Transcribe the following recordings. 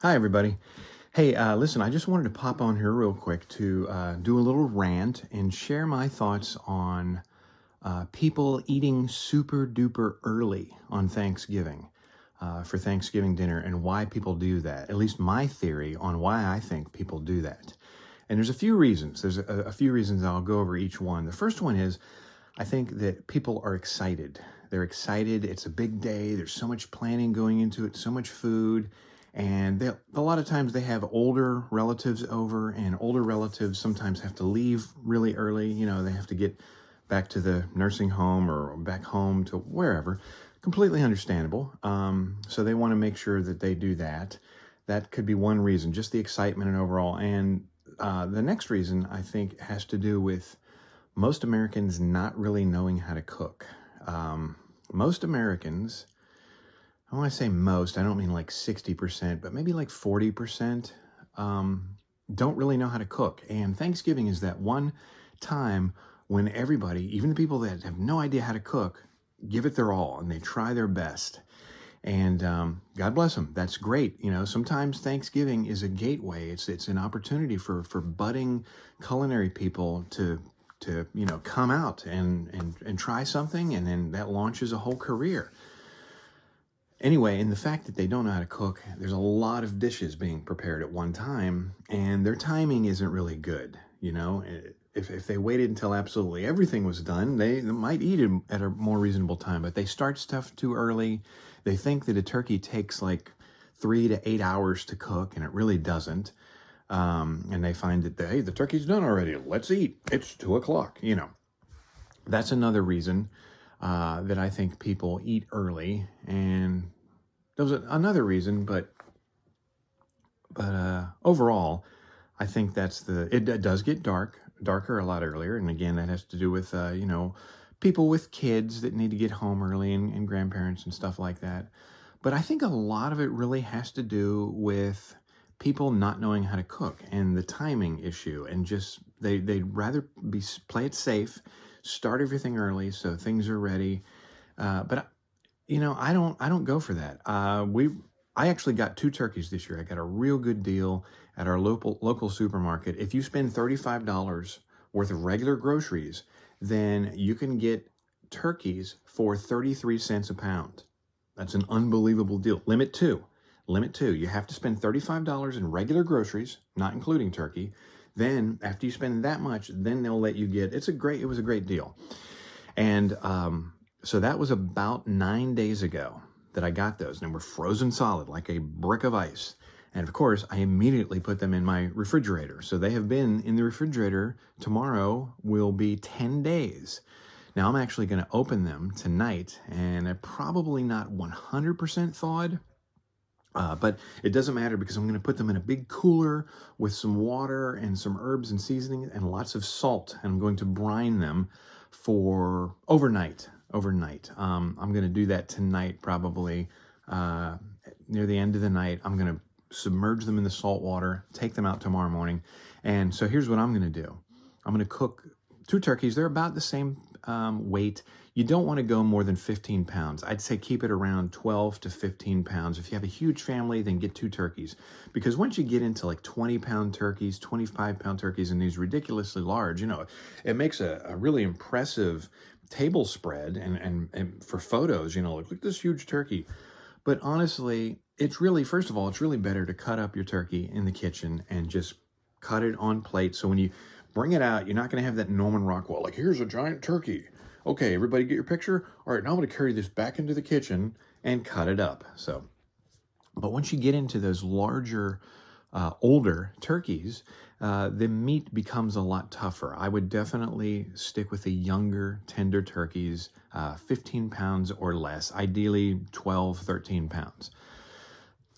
Hi, everybody. Hey, listen, I just wanted to pop on here real quick to do a little rant and share my thoughts on people eating super duper early on Thanksgiving for Thanksgiving dinner and why people do that. At least my theory on why I think people do that. And there's a few reasons. There's a few reasons. I'll go over each one. The first one is I think that people are excited. They're excited. It's a big day. There's so much planning going into it, so much food. And a lot of times they have older relatives over, and older relatives sometimes have to leave really early. You know, they have to get back to the nursing home or back home to wherever. Completely understandable. So they want to make sure that they do that. That could be one reason, just the excitement and overall. And the next reason, I think, has to do with most Americans not really knowing how to cook. Most Americans, I want to say most, I don't mean like 60%, but maybe like 40% don't really know how to cook. And Thanksgiving is that one time when everybody, even the people that have no idea how to cook, give it their all and they try their best. And God bless them. That's great. You know, sometimes Thanksgiving is a gateway. It's an opportunity for budding culinary people to come out and try something, and then that launches a whole career. Anyway, and the fact that they don't know how to cook, there's a lot of dishes being prepared at one time, and their timing isn't really good. You know, if they waited until absolutely everything was done, they might eat it at a more reasonable time, but they start stuff too early. They think that a turkey takes like 3 to 8 hours to cook, and it really doesn't. And they find that, hey, the turkey's done already. Let's eat. It's 2:00. You know, that's another reason that I think people eat early. And there was another reason, but overall, I think that's it does get darker a lot earlier. And again, that has to do with, people with kids that need to get home early and grandparents and stuff like that. But I think a lot of it really has to do with people not knowing how to cook and the timing issue, and just they'd rather play it safe, start everything early so things are ready. But I don't go for that. I actually got 2 turkeys this year. I got a real good deal at our local supermarket. If you spend $35 worth of regular groceries, then you can get turkeys for 33 cents a pound. That's an unbelievable deal. Limit two. You have to spend $35 in regular groceries, not including turkey. Then after you spend that much, then they'll let you get, it was a great deal. And so that was about 9 days ago that I got those, and they were frozen solid like a brick of ice. And of course, I immediately put them in my refrigerator. So they have been in the refrigerator. Tomorrow will be 10 days. Now I'm actually going to open them tonight, and they're probably not 100% thawed. But it doesn't matter, because I'm going to put them in a big cooler with some water and some herbs and seasoning and lots of salt. And I'm going to brine them for overnight. I'm going to do that tonight, probably near the end of the night. I'm going to submerge them in the salt water, take them out tomorrow morning. And so here's what I'm going to do. I'm going to cook 2 turkeys. They're about the same weight. You don't want to go more than 15 pounds. I'd say keep it around 12 to 15 pounds. If you have a huge family, then get 2 turkeys. Because once you get into like 20-pound turkeys, 25-pound turkeys, and these ridiculously large, it makes a really impressive table spread and for photos, look at this huge turkey. But honestly, first of all, it's really better to cut up your turkey in the kitchen and just cut it on plate. So when you bring it out, you're not going to have that Norman Rockwell, like, here's a giant turkey. Okay, everybody get your picture? All right, now I'm going to carry this back into the kitchen and cut it up. But once you get into those larger, older turkeys, the meat becomes a lot tougher. I would definitely stick with the younger, tender turkeys, 15 pounds or less, ideally 12, 13 pounds.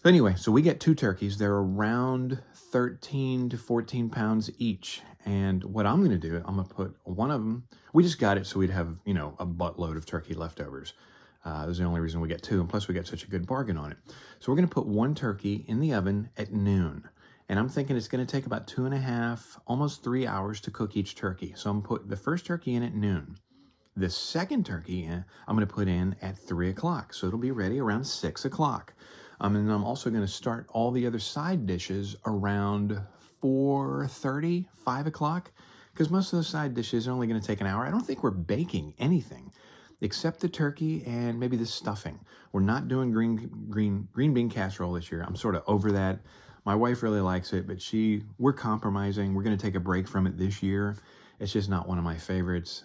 Anyway, so we get 2 turkeys. They're around 13 to 14 pounds each. And what I'm going to do, I'm going to put one of them, we just got it so we'd have, a buttload of turkey leftovers. That was the only reason we get 2, and plus we got such a good bargain on it. So we're going to put 1 turkey in the oven at noon. And I'm thinking it's going to take about 2.5, almost 3 hours to cook each turkey. So I'm going to put the first turkey in at noon. The second turkey I'm going to put in at 3 o'clock. So it'll be ready around 6 o'clock. And I'm also going to start all the other side dishes around 4:30, 5 o'clock, because most of those side dishes are only going to take an hour. I don't think we're baking anything except the turkey and maybe the stuffing. We're not doing green bean casserole this year. I'm sort of over that. My wife really likes it, but we're compromising. We're going to take a break from it this year. It's just not one of my favorites.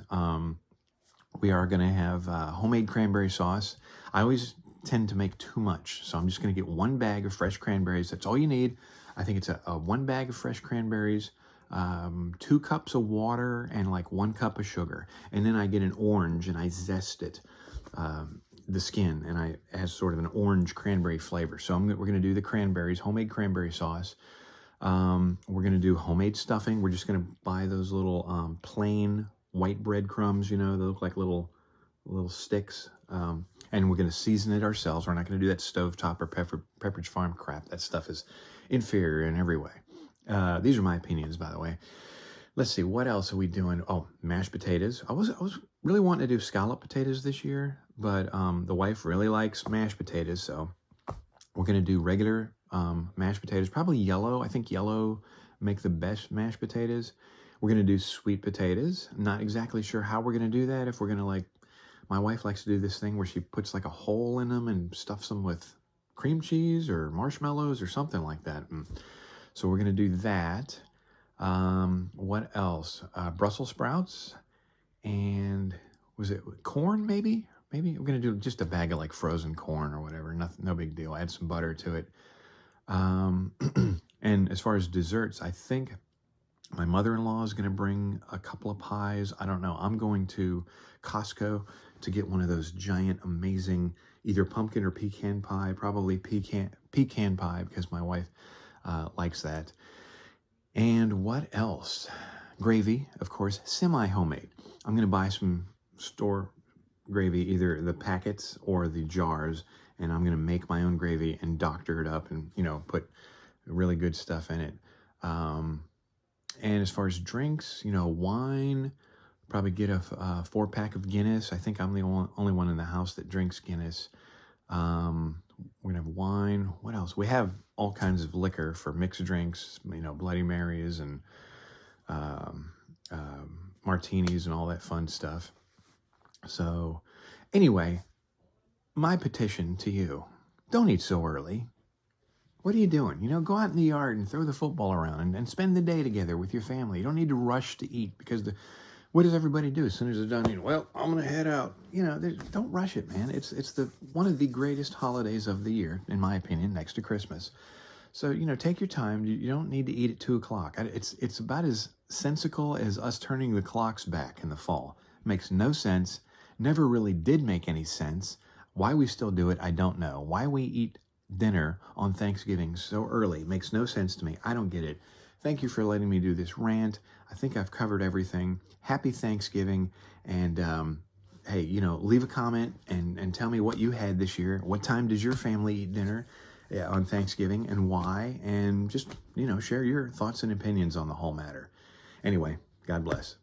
We are going to have homemade cranberry sauce. I always tend to make too much, so I'm just going to get 1 bag of fresh cranberries. That's all you need. I think it's a 1 bag of fresh cranberries, 2 cups of water, and like 1 cup of sugar. And then I get an orange and I zest it, the skin, and it has sort of an orange cranberry flavor. So we're going to do the cranberries, homemade cranberry sauce. We're going to do homemade stuffing. We're just going to buy those little plain white breadcrumbs, they look like little sticks. And we're going to season it ourselves. We're not going to do that stovetop or Pepperidge Farm crap. That stuff is inferior in every way. These are my opinions, by the way. Let's see, what else are we doing? Oh, mashed potatoes. I was really wanting to do scallop potatoes this year, but the wife really likes mashed potatoes, so we're going to do regular mashed potatoes, probably yellow. I think yellow make the best mashed potatoes. We're going to do sweet potatoes. Not exactly sure how we're going to do that. If we're going to my wife likes to do this thing where she puts like a hole in them and stuffs them with cream cheese or marshmallows or something like that. So we're going to do that. What else? Brussels sprouts, and was it corn maybe? Maybe we're going to do just a bag of like frozen corn or whatever. Nothing, no big deal. Add some butter to it. And as far as desserts, I think my mother-in-law is going to bring a couple of pies. I don't know. I'm going to Costco to get one of those giant, amazing, either pumpkin or pecan pie, probably pecan pie, because my wife likes that. And what else? Gravy, of course, semi-homemade. I'm going to buy some store gravy, either the packets or the jars, and I'm going to make my own gravy and doctor it up and, put really good stuff in it. And as far as drinks, wine, probably get a 4-pack of Guinness. I think I'm the only one in the house that drinks Guinness. We're going to have wine. What else? We have all kinds of liquor for mixed drinks, Bloody Marys and martinis and all that fun stuff. So anyway, my petition to you, don't eat so early. What are you doing? Go out in the yard and throw the football around and spend the day together with your family. You don't need to rush to eat, because what does everybody do as soon as they're done eating? Well, I'm going to head out. Don't rush it, man. It's one of the greatest holidays of the year, in my opinion, next to Christmas. So, take your time. You don't need to eat at 2 o'clock. It's about as sensical as us turning the clocks back in the fall. Makes no sense. Never really did make any sense. Why we still do it, I don't know. Why we eat dinner on Thanksgiving so early makes no sense to me. I don't get it. Thank you for letting me do this rant. I think I've covered everything. Happy Thanksgiving. And hey, leave a comment and tell me what you had this year. What time does your family eat dinner on Thanksgiving and why? And just, share your thoughts and opinions on the whole matter. Anyway, God bless.